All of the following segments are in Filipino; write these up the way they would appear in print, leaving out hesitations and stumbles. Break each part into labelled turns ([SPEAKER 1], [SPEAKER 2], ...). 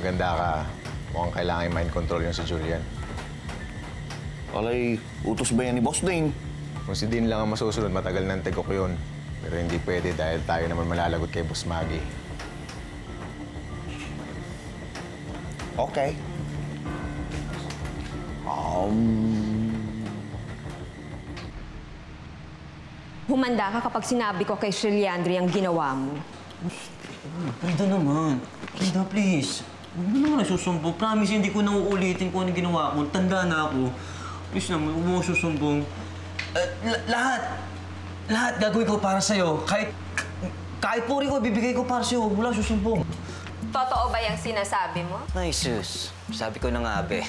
[SPEAKER 1] maganda ka, mukhang kailangan mind control yung si Julian.
[SPEAKER 2] Alay, utos ba yan ni Boss Dane?
[SPEAKER 1] Kung si Dean lang ang masusunod, matagal nang tigok yun. Pero hindi pwede dahil tayo naman malalagot kay Boss Maggie.
[SPEAKER 2] Okay.
[SPEAKER 3] Humanda ka kapag sinabi ko kay Shirleandri ang ginawa mo.
[SPEAKER 4] Frida naman. Frida, please. Huwag mo naman nasusumbong. Promise, hindi ko na uulitin kung ano ginawa ko. Tanda na ako. Please naman, huwag mo susumbong. Lahat gagawin ko para sa'yo. Kahit puri ko, bibigay ko para sa'yo. Wala susumbong.
[SPEAKER 3] Totoo ba yung sinasabi mo?
[SPEAKER 4] Ay, sus. Sabi ko na nga, be.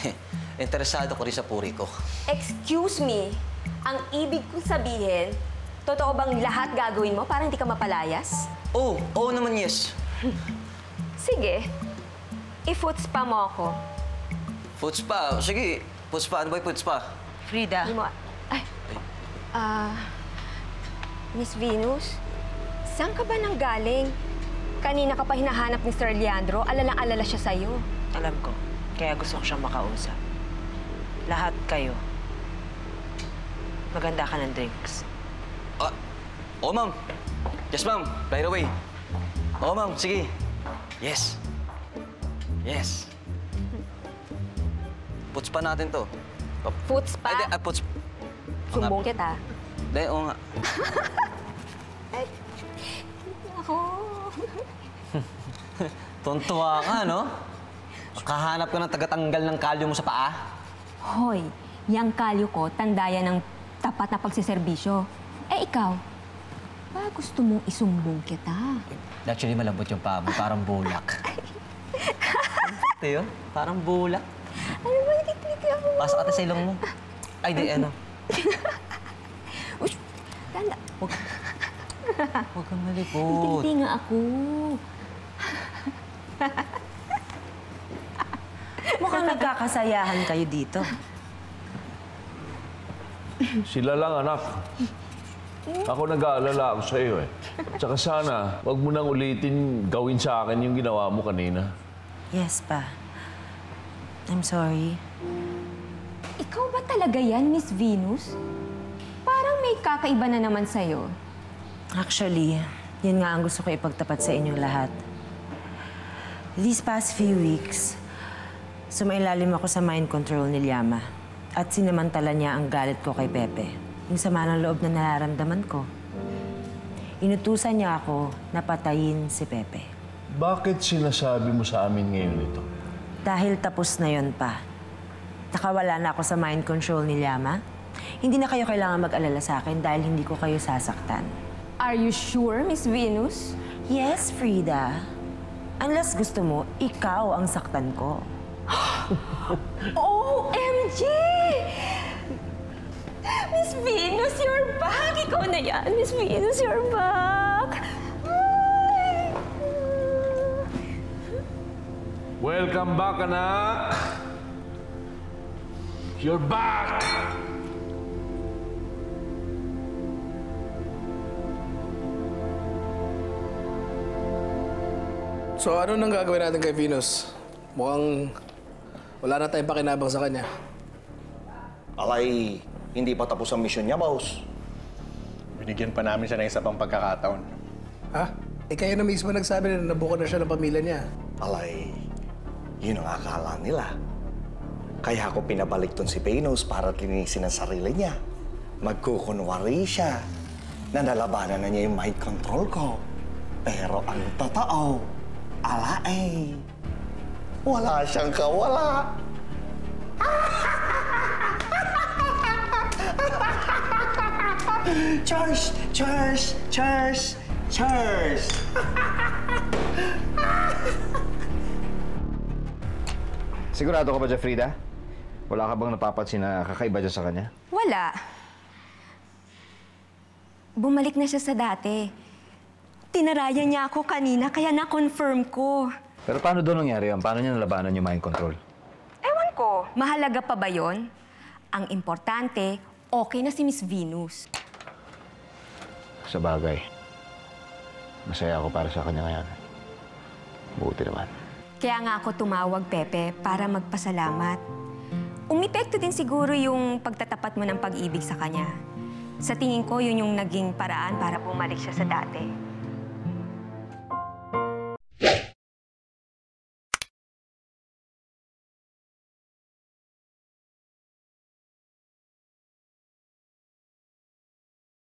[SPEAKER 4] Interesado ko rin sa puri ko.
[SPEAKER 3] Excuse me, ang ibig kong sabihin, totoo bang lahat gagawin mo para hindi ka mapalayas?
[SPEAKER 4] Oo naman, yes.
[SPEAKER 3] Sige, i-foots pa mo ako.
[SPEAKER 4] Foots pa. Sige, foots pa. Ano ba yung foots pa?
[SPEAKER 5] Frida.
[SPEAKER 3] Hindi mo... Ay, Miss Venus, saan ka ba nanggaling? Kanina ka pa hinahanap ni Sir Leandro, alalang-alala siya sa'yo.
[SPEAKER 5] Alam ko. Kaya gusto ko siyang makausap. Lahat kayo. Maganda ka ng drinks.
[SPEAKER 4] Oo, ma'am. Yes, ma'am. By the way. Oo, ma'am. Sige. Yes. Yes. Puts pa natin to.
[SPEAKER 3] Foots pa?
[SPEAKER 4] Ay, puts.
[SPEAKER 3] Sumbong kita.
[SPEAKER 4] Hindi, oo nga.
[SPEAKER 3] Ako.
[SPEAKER 4] Tuntua ka, no? Makahanap ka ng tagatanggal ng kalyo mo sa paa.
[SPEAKER 3] Hoy, yang kalyo ko, tandaya ng tapat na pagsiservisyo. Eh, ikaw, ba gusto mong isumbong kita?
[SPEAKER 4] Actually, malambot yung paa mo. Parang bulak. Ito yun? Parang bulak.
[SPEAKER 3] Ano ba, nakikiti ako?
[SPEAKER 4] Pasok ata sa ilong mo. Ay, di, ano?
[SPEAKER 3] Uy, tanda.
[SPEAKER 4] Huwag kang malipot.
[SPEAKER 3] Hindi nga ako.
[SPEAKER 5] Mukhang nagkakasayahan kayo dito.
[SPEAKER 6] Sila lang, anak. Ako nag-aalala ako sa iyo eh. Tsaka sana, wag mo nang ulitin gawin sa akin yung ginawa mo kanina.
[SPEAKER 5] Yes, pa. I'm sorry.
[SPEAKER 3] Ikaw ba talaga yan, Miss Venus? Parang may kakaiba na naman sa'yo.
[SPEAKER 5] Actually, yun nga ang gusto ko ipagtapat sa inyong lahat. These past few weeks, sumailalim ako sa mind control ni Llama at sinamantala niya ang galit ko kay Pepe. Yung sama ng loob na nararamdaman ko. Inutusan niya ako na patayin si Pepe.
[SPEAKER 6] Bakit sinasabi mo sa amin ngayon ito?
[SPEAKER 5] Dahil tapos na yon pa. Nakawala na ako sa mind control ni Llama. Hindi na kayo kailangan mag-alala sa akin dahil hindi ko kayo sasaktan.
[SPEAKER 3] Are you sure, Miss Venus?
[SPEAKER 5] Yes, Frida. Unless gusto mo, ikaw ang saktan ko.
[SPEAKER 3] OMG! Miss Venus, you're back! Ikaw na yan! Miss Venus, you're back! Ay!
[SPEAKER 6] Welcome back, anak! You're back!
[SPEAKER 7] So, ano nang gagawin natin kay Venus? Mukhang wala na tayong pakinabang sa kanya.
[SPEAKER 2] Alay, hindi pa tapos ang mission niya, boss.
[SPEAKER 1] Binigyan pa namin siya ng isa pang pagkakataon.
[SPEAKER 7] Ha? Eh, kayo na mismo nagsabi na nabukan na siya ng pamilya niya.
[SPEAKER 2] Alay, yun ang akala nila. Kaya ako pinabalik ton si Venus para linisin ang sarili niya. Magkukunwari siya na nalabanan na niya yung mind control ko. Pero ang totoo, ala eh, wala siyang kawala. Cheers! Cheers! Cheers! Cheers!
[SPEAKER 8] Sigurado ka ba dyan, Frida? Wala ka bang napapansin na kakaiba dyan sa kanya?
[SPEAKER 3] Wala. Bumalik na siya sa dati. Tinarayan niya ako kanina, kaya na-confirm ko.
[SPEAKER 8] Pero paano doon nangyari yan? Paano niya nalabanan yung mind control?
[SPEAKER 3] Ewan ko, mahalaga pa ba yon? Ang importante, okay na si Miss Venus.
[SPEAKER 8] Sa bagay. Masaya ako para sa kanya ngayon. Buti naman.
[SPEAKER 3] Kaya nga ako tumawag, Pepe, para magpasalamat. Umipekto din siguro yung pagtatapat mo ng pag-ibig sa kanya. Sa tingin ko, yun yung naging paraan para bumalik siya sa dati.